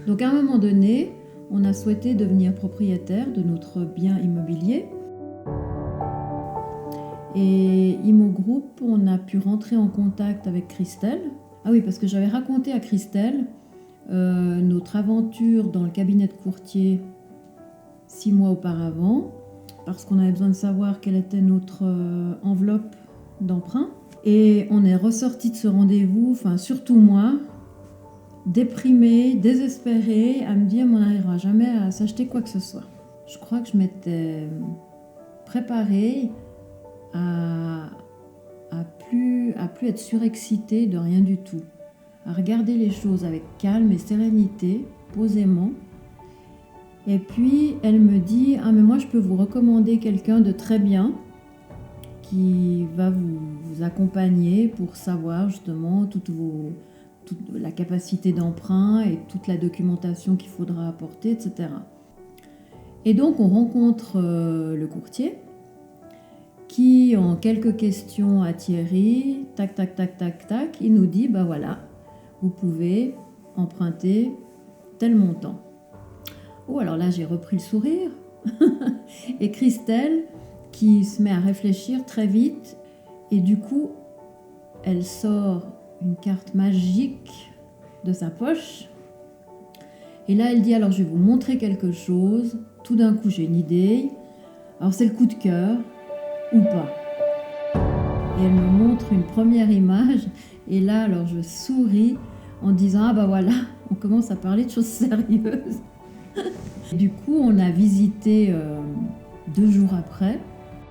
Donc à un moment donné, on a souhaité devenir propriétaire de notre bien immobilier. Et Imo Group, on a pu rentrer en contact avec Christelle. Ah oui, parce que j'avais raconté à Christelle notre aventure dans le cabinet de courtier 6 mois auparavant, parce qu'on avait besoin de savoir quelle était notre enveloppe d'emprunt. Et on est ressorti de ce rendez-vous, enfin surtout moi, déprimée, désespérée, à me dire on n'arrivera jamais à s'acheter quoi que ce soit. Je crois que je m'étais préparée à plus être surexcitée de rien du tout, à regarder les choses avec calme et sérénité, posément. Et puis elle me dit « Ah mais moi je peux vous recommander quelqu'un de très bien qui va vous accompagner pour savoir justement toute la capacité d'emprunt et toute la documentation qu'il faudra apporter, etc. » Et donc on rencontre le courtier qui, en quelques questions à Thierry, tac, tac, tac, tac, tac, il nous dit, bah voilà, vous pouvez emprunter tel montant. Oh, alors là, j'ai repris le sourire. Et Christelle, qui se met à réfléchir très vite, et du coup, elle sort une carte magique de sa poche. Et là, elle dit, alors je vais vous montrer quelque chose. Tout d'un coup, j'ai une idée. Alors c'est le coup de cœur. Ou pas. Et elle me montre une première image, et là, alors je souris en disant « Ah bah voilà, on commence à parler de choses sérieuses ». Du coup, on a visité 2 jours après,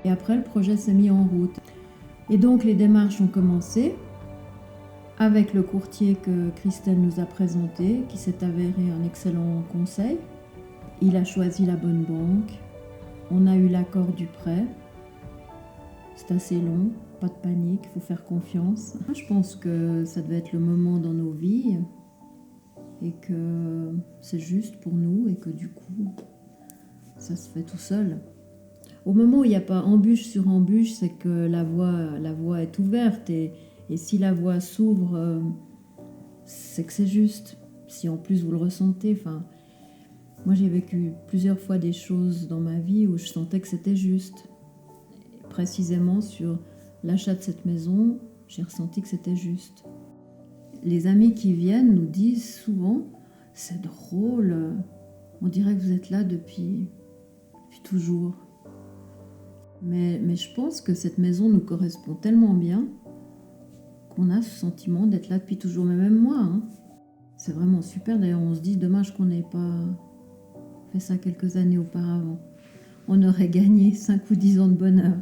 et après, le projet s'est mis en route. Et donc, les démarches ont commencé avec le courtier que Christelle nous a présenté, qui s'est avéré un excellent conseil. Il a choisi la bonne banque, on a eu l'accord du prêt. C'est assez long, pas de panique, il faut faire confiance. Je pense que ça devait être le moment dans nos vies et que c'est juste pour nous et que du coup, ça se fait tout seul. Au moment où il n'y a pas embûche sur embûche, c'est que la voie est ouverte et si la voie s'ouvre, c'est que c'est juste. Si en plus vous le ressentez, moi j'ai vécu plusieurs fois des choses dans ma vie où je sentais que c'était juste. Précisément sur l'achat de cette maison, j'ai ressenti que c'était juste. Les amis qui viennent nous disent souvent « C'est drôle, on dirait que vous êtes là depuis toujours ». Mais je pense que cette maison nous correspond tellement bien qu'on a ce sentiment d'être là depuis toujours. Mais même moi, c'est vraiment super. D'ailleurs, on se dit dommage qu'on n'ait pas fait ça quelques années auparavant. On aurait gagné 5 ou 10 ans de bonheur.